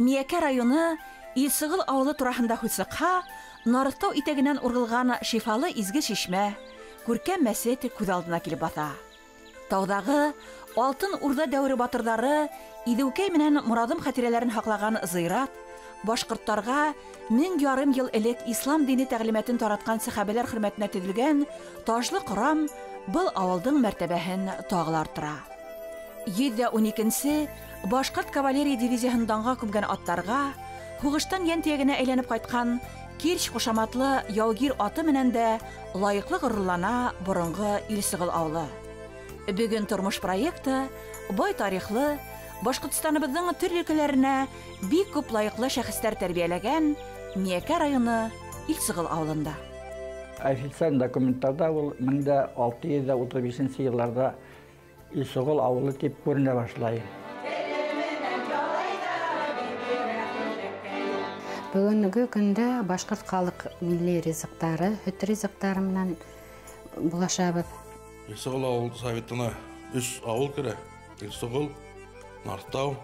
Миякә районы Илсыгыл авылы турахында хуйсыкха, Нарыктау итәгенән ургылган шифалы изге шишмә, күркәм мәсет күз алдына килеп бата. Таудағы алтын урда дәүре батырдары Идеүкәй менән Морадым хатирәләрен һаклаган зыйрат, башкорттарга 1000 ел элек ислам дине тәгълиматын тараткан сахабәләр хөрмәтенә төзелгән ташлы корам был авылдың мәртәбәһен тагылар арттыра. 112-нче башкорт кавалерия дивизияһын данга күмгән аттарга, хугыштан янтиягенә әйләнеп кайткан Кирч кушаматлы яугир аты менән дә лаеклы горурлана борынгы Илсыгыл авылы. Бүген тормыш проекты бай тарихлы, Башкортстаныбызның төрле өлкәләренә бик күп лаеклы шәхестәр тәрбияләгән Миякә районы Илсыгыл авылында. Официаль документтарда ул 1635 елларда Илсыгыл авылы дип күренә башлай. Бүгінгі көндә башкорт халык милли ризыктары, хөт ризыктары менән булашабыз. Илсыгыл авыл советына 3 авыл керә. Илсыгыл, Нарыктау,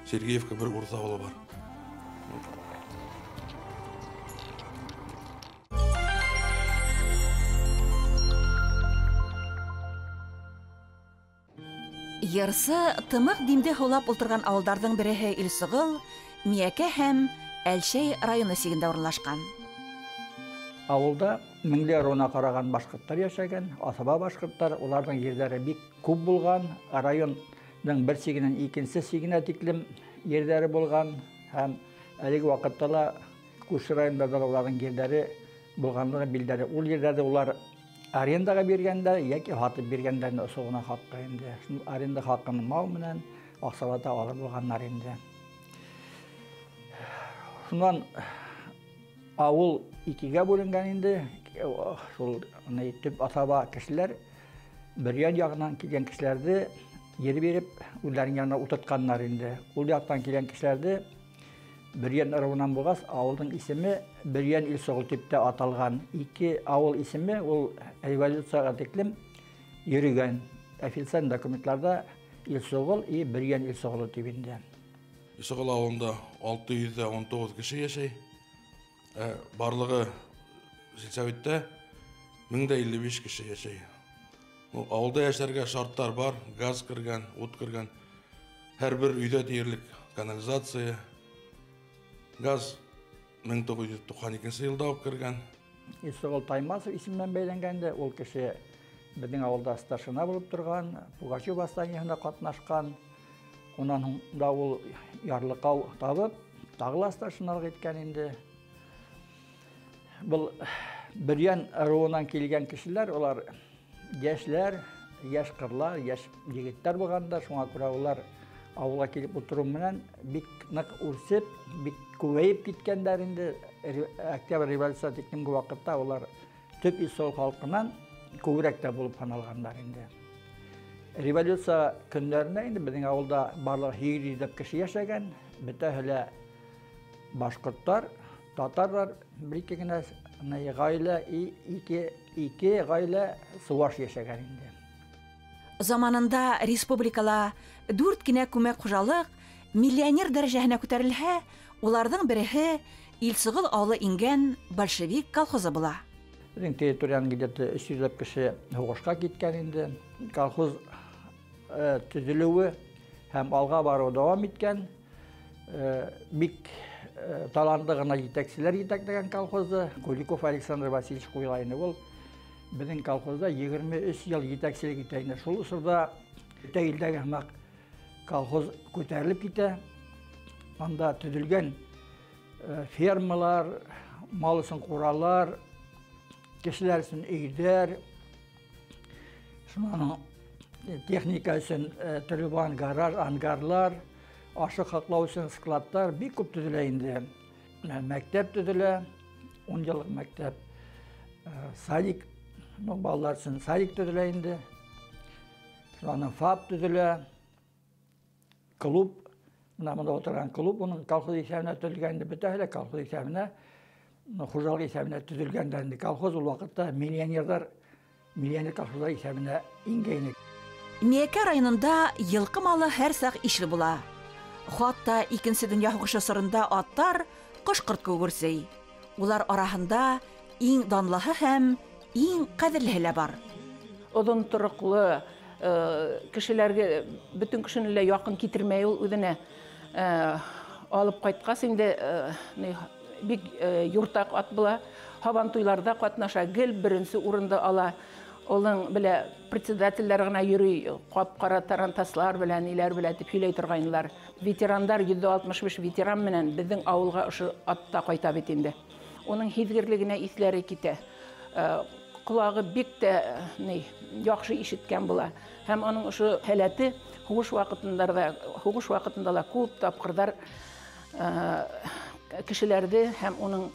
Сергеевка бер урта авылы бар. Ярсы тымык димде һулап ултырган авылдарның береһе Илсыгыл, Миякә һәм Әлшәй районы сигендә урынлашкан. Авылда меңләргә караган башкортлар яшәгән, асаба башкортлар, уларның ерләре бик күп булган, районның бер сигеннән икенче сигенә тиклем ерләре булган һәм әлеге вакытта күрше районнарда уларның ерләре булганлыгы билдәле. Ул ерләрдә улар арендага биргәндә яки хатып биргәндә осугына хакка инде. Аренда хакын мал менән аксалата алып булганнар инде. Шуннан авыл икегә бүленгән инде. Шул төп асаба кешеләр бер ягыннан килгән кешеләрне йөр биреп, үзләренең янына утыртканнар инде. Ул яктан килгән кешеләрне бер районнан булгас, авылның исеме Бер Илсыгыл дип аталган. Ике авыл исеме ул революцияга тиклем йөргән. Официаль документларда Илсыгыл и Бер Илсыгыл дип инде. Илсыгыл авылында 619 кеше яшәй. Барлыгы сельсоветта 1055 кеше яшәй. Авылда яшәргә шарттар бар, газ кергән, ут кергән. Һәрбер өйдә диярлек канализация, газ 1992 елда алып кергән. Илсыгыл Таймасов исеменнән бәйләнгәндә, ул кеше безнең авылда старшина булып торган, Пугачев восстаниесында катнашкан. Онан да ул ярлыкау табып, тагыла старшиналык иткән инде. Бұл Бер руынан килгән кешеләр, улар яшьләр, яшь кырлар, яшь егетләр булганда, шуңа күрә улар авылга килеп утыру менән бик нык үрсеп, бик күбәеп киткәннәр инде. Октябрь революция тикнең вакытта улар төп Илсыгыл халкынан күбрәк тә булып саналганнар инде. Революция көннәрендә инде безнең авылда барлыгы 100 кеше яшәгән, бөтәһе башкортлар, татарлар, бер-ике генә гаилә, ике гаилә суаш яшәгән инде. Заманында республикала 4 кенә күмәк хуҗалык миллионер дәрәҗәһенә күтәрелһә, уларның береһе Илсыгыл авылы ингән большевик колхозы була. Безнең территорияның где-то 300 кеше һугышка киткән инде. Колхоз төзелүе һәм алга баруы дәвам иткән. Бик талантлы гына җитәкчеләр җитәкләгән колхозы Куликов Александр Васильевич Куйлайны ул безнең колхозда 23 ел җитәкчелек итә инде. Шул усырда тәгилдәге һәм колхоз күтәрелеп китә. Анда төзелгән фермалар, мал өчен куралар, кешеләр өчен өйләр, шуның техника өчен төрле гараж, ангарлар, ашык хаклау өчен складлар бик күп төзелә инде. Мәктәп төзелә, 10 еллык мәктәп, садик, балалар өчен садик төзелә инде. Шуның ФАП төзелә, клуб, монда отырган клуб, оның колхоз исәбенә төзелгән инде, бөтәһе колхоз исәбенә, хуҗалык исәбенә төзелгәндә инде. Колхоз ул вакытта миллионер колхозлар исәбенә ингән. Миякә районында йылкы малы һәр сак ишле була. Хатта икенче дөнья һугышы сырында аттар кышкырт күгерсей. Улар араһында иң данлыһы һәм иң кадерлеһе лә бар. Оҙон тороҡлы кешеләргә бөтөн кешене лә яҡын китермәй ул үҙенә алып ҡайтҡас инде бик юртаҡ ат була. Һабан туйларда ҡатнаша, гел беренсе урынды ала. Олың белә председательләр генә йөрөй, ҡап-ҡара тарантаслар белән, иләр белән дип һөйләй торғайнылар. Ветерандар 165 ветеран менән беҙҙең ауылға ошо атта ҡайта бит инде. Уның һиҙгерлегенә иҫләре китә. Ҡолағы бик тә яҡшы ишеткән була. Һәм аның ошо һәләте һуғыш ваҡытында ла күп тапҡырҙар кешеләрҙе һәм уның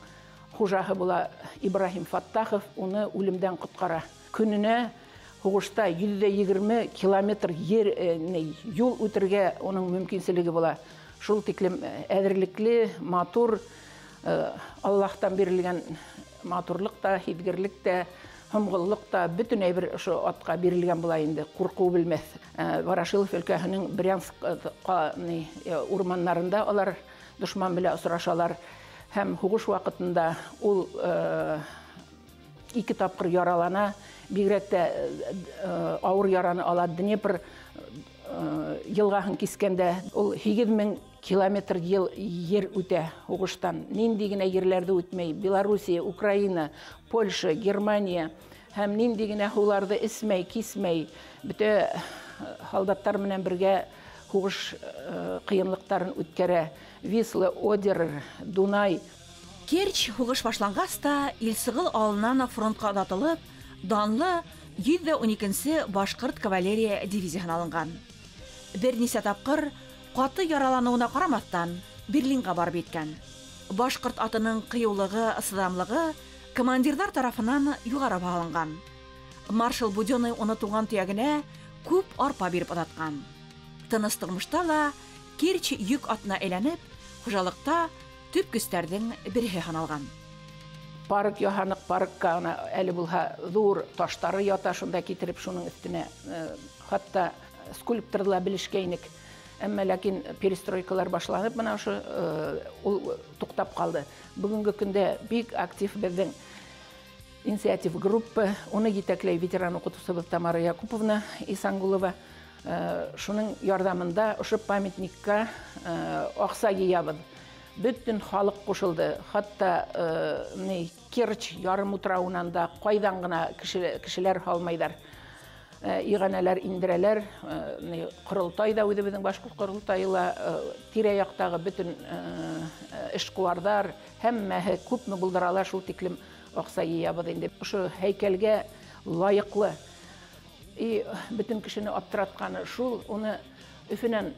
хужаһы була Ибраһим Фаттахов уны үлемдән ҡотҡара. Көнөнә һуғышта 120 километр юл үтергә уның мөмкинселеге була. Шул тиклем әҙерлекле, матур, Аллаһтан бирелгән матурлык та, һиҙгерлек тә, һомғоллоҡ та бөтөн әйбер ошо атҡа бирелгән була инде. Ҡурҡыу белмәҫ. Ворошилов өлкәһенең Брянск урманнарында алар дошман белән осрашалар. Һәм һуғыш ваҡытында ул 2 тапҡыр яралана, бигерәк тә ауыр яраны ала. Днепр йылғаһын кискәндә ул 8000 километр ер үтә һуғыштан. Нинди генә ерләрҙе үтмәй. Белоруссия, Украина, Польша, Германия һәм нинди генә һыуларҙы эсмәй, кисмәй, бөтә һалдаттар менән бергә һуғыш ҡыйынлыҡтарын үткәрә. Висла, Одер, Дунай. Керчь һуғыш башланғас та Илсығыл ауылынан фронтҡа оҙатылып, данлы 112-нсе Башҡорт кавалерия дивизияһына алынған. Бер нисә тапҡыр ҡаты яраланыуына ҡарамаҫтан Берлинға барып еткән. Башҡорт атының ҡыйыулығы, сыҙамлығы командирҙар тарафынан юғары баһаланған. Маршал Буденный уны туған төйәгенә күп арпа биреп оҙатҡан. Тыныс тормошта ла Керчь йөк атына әйләнеп, хужалыҡта төп көстәрҙең береһе һаналған. Парк яһаныҡ, паркка әле булһа ҙур таштары ята, шунда китереп шуның өҫтөнә хатта скульпторла белешкәйнек. Әммә ләкин перестройкалар башланып, бына ошо ул туҡтап ҡалды. Бөгөнгө көндә бик актив беҙҙең инициатив группа, уны етәкләй ветеран уҡытыусыбыҙ Тамара Якуповна Исангулова. Шуның ярҙамында ошо памятникка аҡса йыябыҙ. Бөтөн халыҡ ҡушылды. Хатта Керчь ярым утрауынан да ҡайҙан ғына кешеләр һалмайҙар. Иғәнәләр индерәләр. Ҡоролтай да үҙебеҙҙең башҡорт ҡоролтайы ла, тирә-яҡтағы бөтөн эшҡыуарҙар, һәммәһе күпме булдыралар, шул тиклем аҡса йыябыҙ инде. Ошо һәйкәлгә лайыҡлы бөтөн кешене аптыратҡаны шул, уны Өфөнән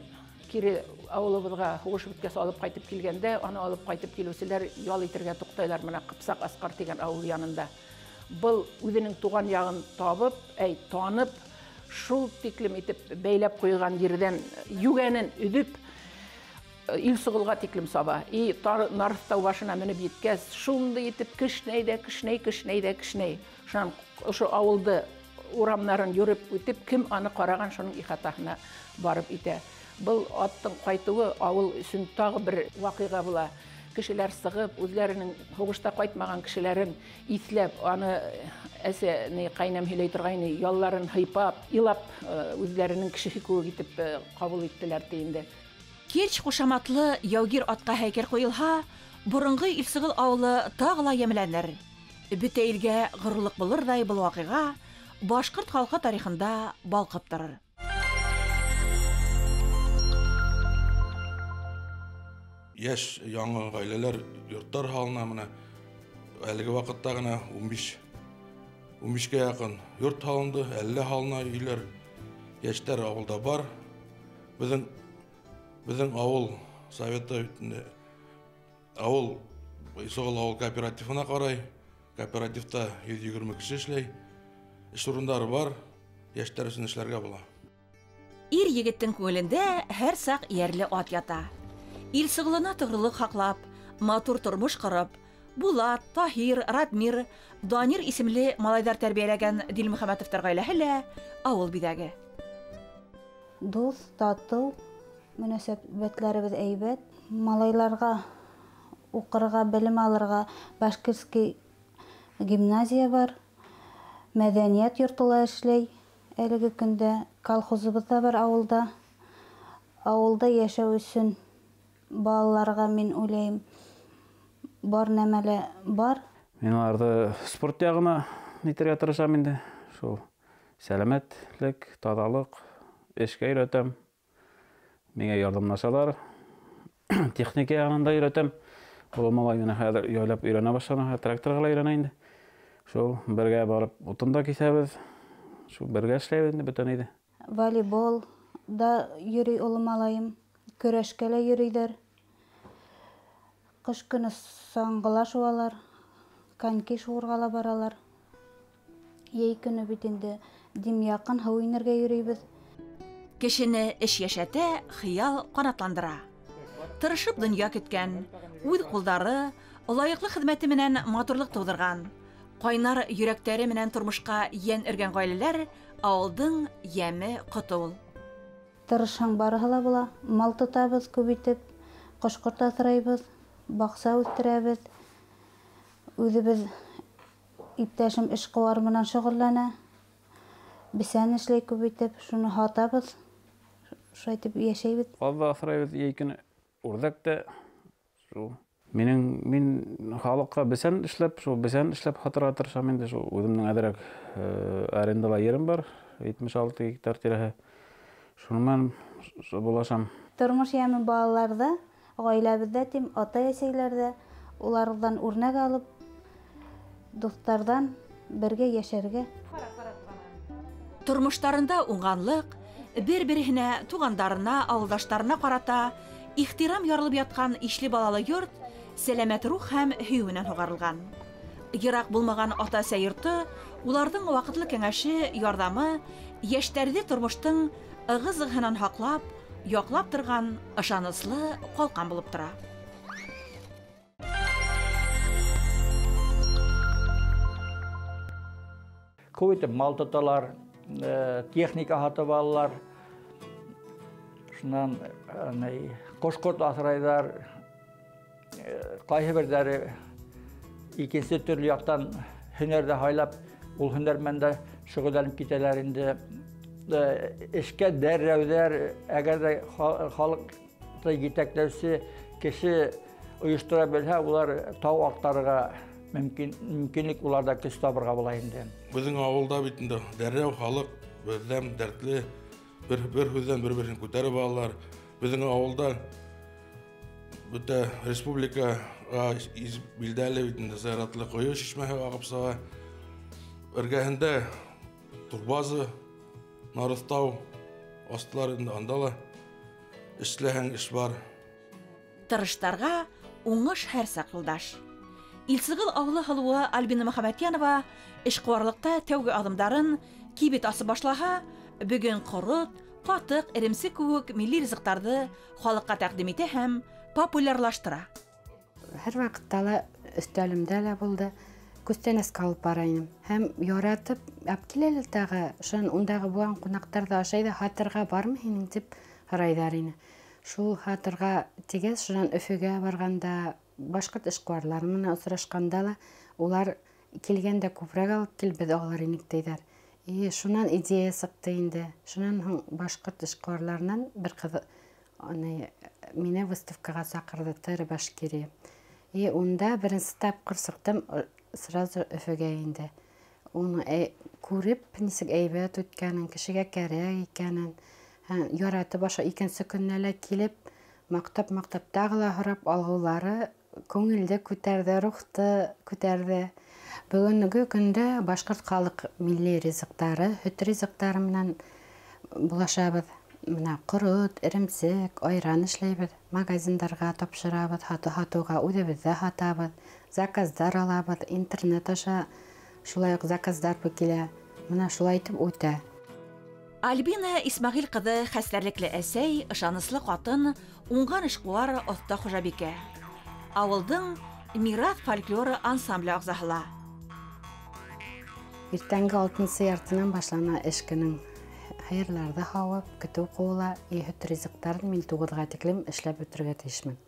кире ауылыбыҙға һуғыш бөткәс алып ҡайтып килгәндә, аны алып ҡайтып килеүселәр ял итергә туҡтайҙар менә Ҡыпсаҡ Асҡар тигән ауыл янында. Был үҙенең туған яғын табып, танып, шул тиклем итеп бәйләп ҡуйған ерҙән йүгәнен өҙөп, Илсығылға тиклем саба. Нарыҫтау башына менеп еткәс, шундай итеп кешнәй. Шунан ошо ауылды урамнарын йөрөп үтеп, кем аны ҡараған, шуның ихатаһына барып итә. Был аттың ҡайтыуы ауыл өсөн тағы бер ваҡиға була. Кешеләр сығып, үҙләренең һуғышта ҡайтмаған кешеләрен иҫләп, аны ҡайнам һөйләй торғайны, ялларын һыйпап, илап, үҙләренең кешеһе кеүек итеп ҡабул иттеләр инде. Керчь ҡушаматлы яугир атҡа һәйкәл ҡуйылһа, боронғо Илсығыл ауылы тағы ла йәмләнер. Бөтә илгә ғорурлыҡ булырҙай был ваҡиға башҡорт халҡы тарихында балҡып торор. Яш яңы ғаиләләр йорттар һалына менә әлеге ваҡытта ғына 15-кә яҡын йорт һалынды, 50 һалына өйләр, йәштәр ауылда бар. Беҙҙең ауыл советы ауыл Исығыл ауыл кооперативына ҡарай. Кооперативта 120 кеше эшләй. Эш урындары бар, йәштәр өсөн эшләргә була. Ир егеттең күңелендә һәр саҡ йәрле ат ята. Илсығылына тоғрылыҡ һаҡлап, матур тормош ҡорап, Булат, Таһир, Радмир, Данир исемле малайҙар тәрбиәләгән Дилмөхәмәтовтар ғаиләһе лә ауыл биҙәге. Дуҫ, татыу, Мөнәсәбәтләребез әйбәт. Малайларга укырга, белем алырга Башкирский гимназия бар. Мәдәният йортыла эшләй. Әлеге көндә колхозыбыз да бар авылда. Авылда яшәү өчен балаларга мин уйлыйм бар нәмәле бар. Мен аларды спорт ягына нитергә тырышам инде. Шул сәламәтлек, тазалык эшкә өйрәтәм. Миңа ярдәмлашалар. Техника ягынан да өйрәтәм. Ул малай менә хәзер яйлап өйрәнә башлана, тракторга өйрәнә инде. Шул бергә барып утында кисәбез. Шул бергә эшләбез инде бөтен иде. Волейбол да йөри улы малайым. Көрәшкә лә йөриләр. Кыш көне саңгыла шуалар. Коньки шуырга ла баралар. Яй көне бит инде дим якын һау инергә йөрибез. Кешене эш яшәтә, хыял канатландыра. Тырышып дөнья көткән, үз кулдары, лаеклы хезмәте менән матурлык тудырган, кайнар йөрәктәре менән тормышка ян өргән гаиләләр авылдың яме котыл. Тырышаң барыһы ла була. Мал тотабыз күп итеп, кош-корт асрайбыз, бакса үстерәбез. Үзебез иптәшем эшкуар менән шөгыльләнә. Бисән эшләй күп итеп, шуны һатабыз. Шайтып яшәйбез. Фазла асрайбыз икене үрдәктә. Шул мин халыкка бисән эшләп хатыра тырышам инде. Шул үземнең әдерәк арендала ерем бар, 76 гектар тирәһе. Шуны булашам. Тормыш яме балаларда, гаиләбездә тим, ата-әсәйләрдә улардан үрнәк алып, достардан бергә яшәргә. Тормыштарында уңганлык, бер-беренә, тугандарына, авылдаштарына карата ихтирам ярылып яткан ишле балалы йорт сәламәт рух һәм һөюеннән һугарылган. Йырак булмаган ата-әсә йорты, уларның вакытлы кәңәше, ярдәме яшьтәрне тормыштың ыгы-зыгыннан хаклап, яклап торган ышаныслы калкан булып тора. Күп мал тоталар, техника һатып алалар. Шуннан кош-корт асрайдар. Кайһы бердәре икенче төрле яктан һөнәрдә хайлап, ул һөнәрмәндә шөгыльләнеп китәләр инде. Эшкә дәррәүләр, әгәр дә халыкны җитәкләүче кеше оештыра белһә, улар тау актарырга мөмкинлек уларда көч табырга була инде. Безнең авылда бит инде дәррәү халык бердәм дәртле бер хүздән бер-берен күтәреп алалар. Безнең авылда бөтә республикага билдәле бит инде зыяратлы кое чишмәһе агып сыга. Эргәһендә Турбазы, Нарыстау астларында андала эшләһәң эш бар. Тырыштарга уңыш һәр сакылдаш. Илсыгыл авылы халуы Альбина Мөхәммәтьянова эшкуарлыкта тәүге адымдарын кибет асы башлаһа, бүген корот, катык, иремсек кебек милли ризыктарны халыкка тәкъдим итә һәм популярлаштыра. Һәр вакытта ла өстәлемдә лә булды. Күстәнәскә алып барайым. Һәм яратып, әпкиләләр тагы, шун ундагы буан кунактарда ашайда хатырга бармы һинең дип һорайдар ине. Шул хатырга тигез шуннан Өфөгә барганда, башкорт эшкуарлары менән очрашканда ла, улар килгәндә күпрәк алып килбез алар инек диләр. Шуннан идея сыкты инде. Шуннан башкорт эшкуарларынан бер кыз мине выставкага сакырды Тыры Башкирия. Унда беренче тапкыр сыктым, сразу Өфөгә инде. Уны күреп, нисек әйбәт үткәнен, кешегә кәрәк икәнен, яратып баша икенче көннәлә килеп, мактап тагыла һорап алгылары күңелдә күтәрде, рухты күтәрде. Бүгенге көндә башкорт халык милли ризыктары, һөт ризыктары менән булашабыз. Менә корот, иремсек, айран эшләйбез, магазиндарга тапшырабыз, хатуга үзебездә хатабыз, заказдар алабыз, интернет аша шулай ук заказдар килә. Менә шулай итеп үтә. Альбина Исмагыйль кызы хәстәрлекле әсәй, ышаныслы катын, уңган эшкуар оста хужабикә. Авылдың мирас фольклоры ансамбле агзаһыла. Иртәнге 6 яртынан башлана эш көнең. хайырларды һауып, көтү куула, өйөт ризыктарын мин 9-га тиклем эшләп бетергә тиешмен.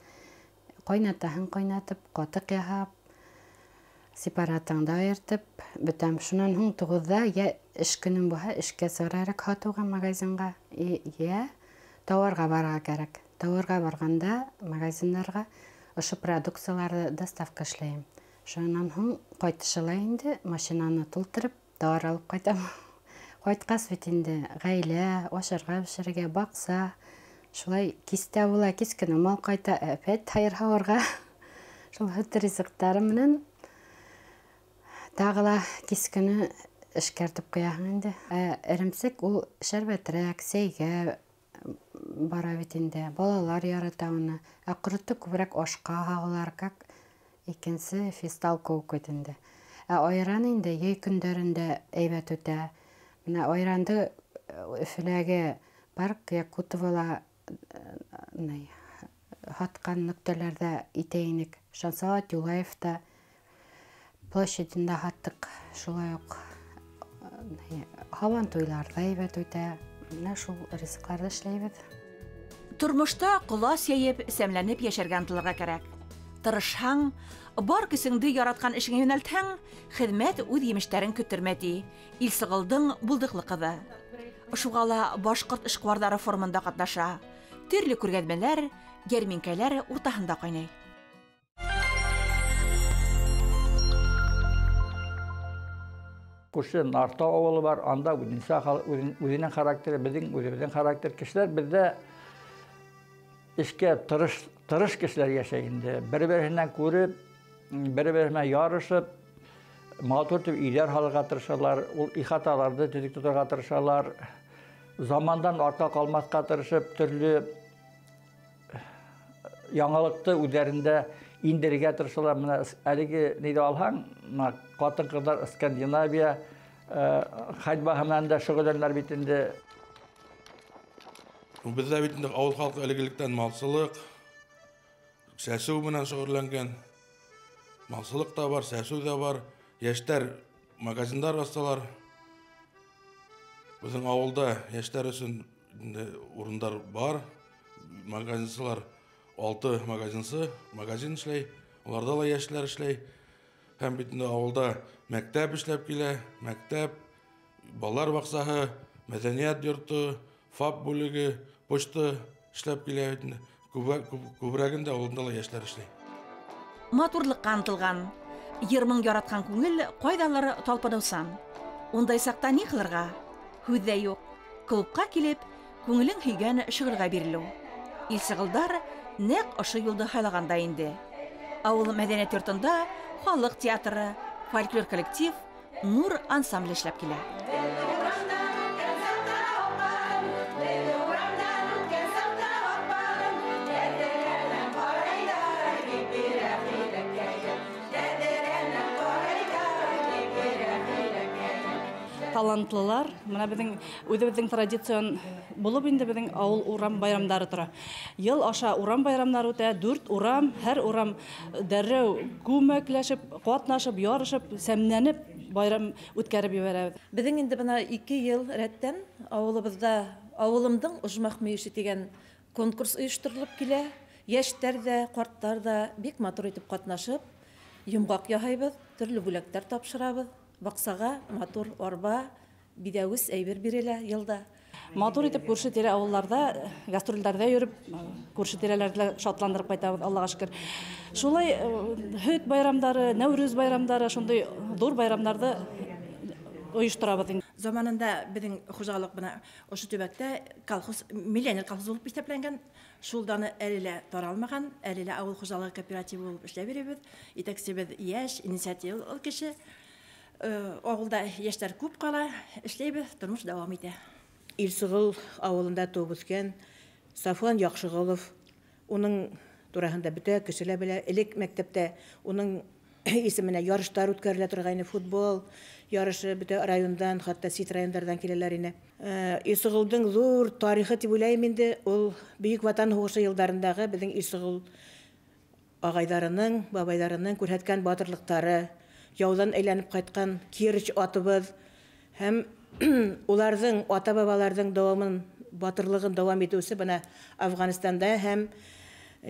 Кайнатаһын кайнатып, катык яһап, сепаратыңда айыртып, бетәм. Шунан һуң 9-да я эш көнем булһа, эшкә сарарак һатуга магазинга, я товарга барга кирәк. Товарга барганда магазиннарга ошо продукцияларды доставка эшләйм. Шунан һуң кайтышыла инде машинаны тултырып, товар алып кайтам. Кайткас бит инде гаилә, ашарга, бишерергә, бакса, шулай кистә була, кискене мал кайта, әпәт хайыр һаварга. Шул хөт ризыктары менән тагыла кискене эшкәртеп куяһың инде. Эремсек ул шәрбәтрәк, сәйгә бара бит инде. Балалар ярата уны. Акырты күбрәк ашка һагылар, как икенсе фисталка укыт инде. Айран инде яй көндәрендә әйбәт үтә. Менә айранды Өфөләгә парк Якутовала хаткан нөктәләрдә итәйник. Шансалат Юлаевта площадында хаттык. Шулай ук һаван туйларда әйбәт үтә. Менә шул ризыкларда эшләйбез. Тормышта кулас яеп, сәмләнеп яшәргә омтылырга кирәк. Тырышһаң, бар көсеңде яраткан эшеңә юнәлтһәң, хезмәт үз емештәрен көттермәди. Илсыгылдың булдыклы кызы. Шуга ла башкорт эшкуарлары форумында катнаша. Төрле күргәзмәләр, ярминкәләр уртаһында кайнай. Күрше Нартау авылы бар, анда үзенең характеры, безнең характер кешеләр бездә эшкә тырыш кешеләр яшәй инде. Бер-берсеннән күреп, бер-берсенә ярышып, матур итеп өйләр халыга тырышалар, ул ихаталарды төзек тотарга тырышалар. Замандан артка калмаска тырышып, төрле яңалыкты үзләрендә индергә тырышалар. Менә әлеге нидә алһаң, хатын-кызлар Скандинавия ходьбаһы менән дә шөгыльләнәләр бит инде. Бездә бит инде авыл халкы элегелектән малсылык, сәсү менән шөгыльләнгән. Малсылык та бар, сәсү дә бар. Яшьтәр магазиндар асталар. Безнең авылда яшьтәр өчен урындар бар. Магазинчылар 6 магазин эшләй. Уларда да яшьләр эшләй. Һәм бит инде авылда мәктәп эшләп килә. Мәктәп, балалар баксаһы, мәдәният йорты, ФАП бүлеге, почта эшләп килә. Күбрәгендә авылда да яшьләр эшләй. Матурлыкка омтылган, йырмың яраткан күңел кайдалар талпынусан. Ундай сакта ни кылырга? Хүҙҙә юк. Клубка килеп, күңелең һөйгән шөғөлгә бирелү. Илсыгылдар нәҡ ошо юлды һайлаганда инде. Ауыл мәҙәниәт йортонда халыҡ театры, фольклор коллектив, Нур ансамбль эшләп килә. Талантлылар, менә безнең үзебезнең традицион булып инде безнең авыл урам байрамнары тора. Ел аша урам байрамнары үтә, 4 урам, һәр урам дәррәү күмәкләшеп, катнашып, ярышып, сәмләнеп байрам үткәреп ебәрәбез. Безнең инде бына 2 ел рәттән авылыбызда авылымдың ожмах мөйеше дигән конкурс оештырылып килә. Яшьтәр дә, карттар да бик матур итеп катнашып, йомгак яһайбыз, төрле бүләкләр тапшырабыз. Баксага матур арба, бидәвис әйбер бирелә елда. Матур итеп күрше-тирә авылларда, гастрольләрдә йөреп, күрше-тирәләрдә шатландырып кайтабыз, Аллага шөкер. Шулай хөт байрамнары, Нәүрүз байрамнары, шундый зур байрамнарда оештырабыз. Заманында безнең хуҗалык бына ошо төбәктә колхоз, миллионер колхоз булып исәпләнгән. Шулданы әле таралмаган, әле авыл хуҗалыгы кооперативы булып эшләп бирәбез. Итәксебез яшь, инициативалы кеше. Авылда яшьтәр күп кала, эшләйбез, тормыш дәвам итә. Илсыгыл авылында туып үскән Сафуан Яхшыгылов, уның тураһында бөтә кешеләр белә. Элек мәктәптә уның исеменә ярыштар үткәрелә торган, футбол ярышы бөтә райондан, хәтта сит районнардан киләләр ине. Илсыгылдың зур тарихы дип уйлыйм инде. Ул Бөек Ватан һугышы елларындагы безнең Илсыгыл агайларының, бабайларының күрһәткән батырлыктары, яудан әйләнеп кайткан Кирич атыбыз һәм уларның ата-бабаларның дәвамын, батырлыгын дәвам итүсе бына Афганистанда һәм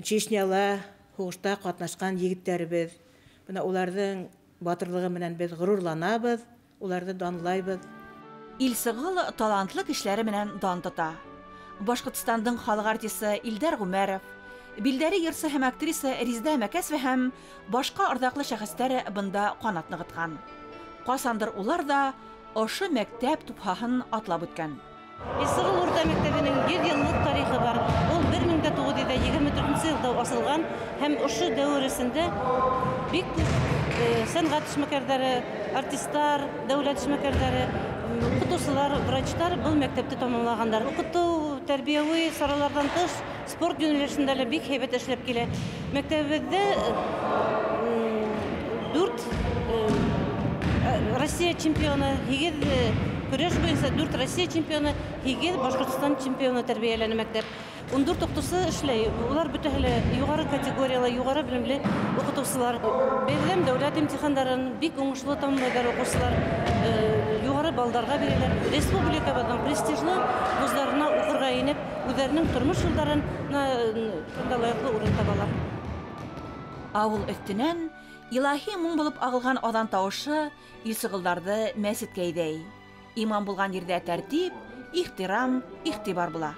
Чечняла хугышта катнашкан егетләребез. Бына уларның батырлыгы менән без горурланабыз, уларны данлайбыз. Илсыгыл талантлы кешеләре менән дан тота. Башкортстандың халык артисты Илдар Гумәров, Билдәре йырсы һәм актриса Ризда Мәкәсова һәм башка ардаклы шәхестәр бында канат ныгыткан. Касандыр улар да ошо мәктәп тупһаһын атлап үткән. Илсыгыл урта мәктәбенең 100 еллык тарихы бар. Ул 1924 елда асылган һәм ошо дәвресендә бик сәнгать эшмәкәрләре, артистлар, дәүләт эшмәкәрләре, укытучылар, врачлар бу мәктәпте тәмамлаганнар. Укыту, тәрбияви саралардан тыш спорт юнәлешендә дә бик һәйбәт эшләп килә. Мәктәбебездә 4 Россия чемпионы, 8 көрәш буенча 4 Россия чемпионы, 8 Башкортстан чемпионы тәрбияләнә мәктәп. 14 укытучы эшләй. Улар бөтәһе югары категориялы, югары белемле укытучылар. Бәйләм дәүләт имтиханнарын бик уңышлы тәмамлыйлар укучылар. Югары балларга бирәләр. Республикабызның престижлы вузларына укырга инеп, үзләренең тормыш юлларын лаеклы урын табалар. Авыл өстенән илаһи моң булып агылган адан тавышы Илсыгылдарды мәсеткә идәй. Иман булган җирдә тәртип, ихтирам, игътибар була.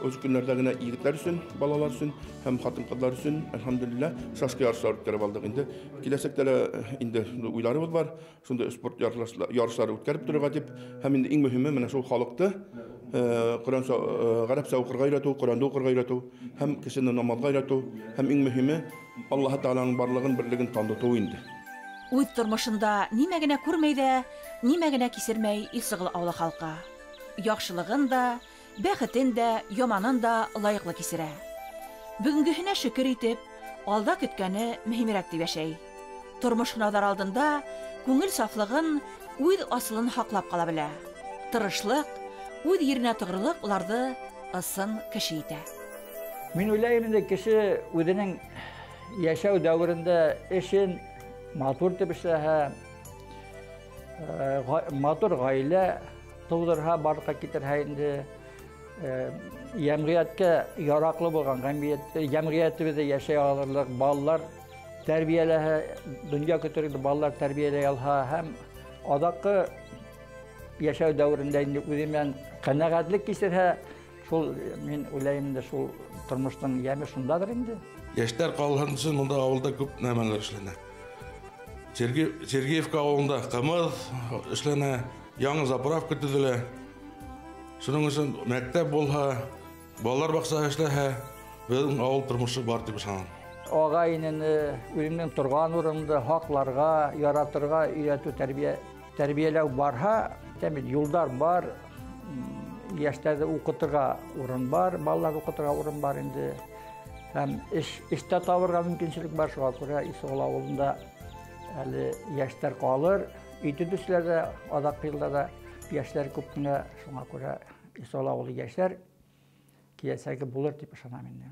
Өз көннәрдә генә егетләр өчен, балалар өчен һәм хатын-кызлар өчен, әлхәмдүлилләһ, шашкы ярышлар үткәреп алдык инде. Киләсәктә инде уйларыбыз бар. Шунда спорт ярышлары үткәреп торырга дип, һәм инде иң мөһиме менә шул халыкты гарәпчә укырга өйрәтү, Коръәнне укырга өйрәтү, һәм кешене намазга өйрәтү, һәм иң мөһиме Аллаһ Тәгаланың барлыгын, берлеген таныту инде. Үз тормышында нимә генә күрмәй дә, нимә генә кисермәй Илсыгыл авылы халкы. Яхшылыгын да, бәхетен дә, яманын да лайыклы кисерә. Бүгенгеһенә шөкер итеп, алда көткәне мөһимрәк дип яшәй. Тормыш сынаулар алдында күңел сафлыгын, үз асылын хаклап кала белә. Тырышлык, үз yerенә тыгырлык уларны ысын кеше итә. Мин уйлайм инде кеше үзенең яшәү дәврендә эшен матур итеп эшләһә, матур гаилә тудырһа, барлыкка китерһә инде, ямгыятькә яраклы булган ямгыятебездә яшәй алырлык балалар тәрбияләһә, дөнья көтөргән балалар тәрбияләй алһа һәм адакы яшәү дәврендә инде үзеннән канәгатьлек кисерһә, шул мин уйлайм инде шул тормыштың яме шундадыр инде. Яшьтәр калган өчен монда авылда күп нәмәләр эшләнә. Сергеевка авылында кымыз эшләнә, яңа заправка төзелә. Шуның өчен мәктәп булһа, балалар бакчасы эшләһә, безнең авыл тормышы бар дип саныйм. Агайны үзенең торган урынында хакларга, яратырга өйрәтү, тәрбияләү барһа, тәмит юлдар бар, яшьтәрдә укытырга урын бар, балалар укытырга урын бар инде. Һәм эштә табырга мөмкинчелек бар, шуңа күрә Илсыгыл авылында әле яшьтәр калыр, итүдүсләрдә, адак елларда яшьләр күп кенә, шуңа күрә Илсыгыл авылы яшьләр киләсәге булыр дип ышанам инде.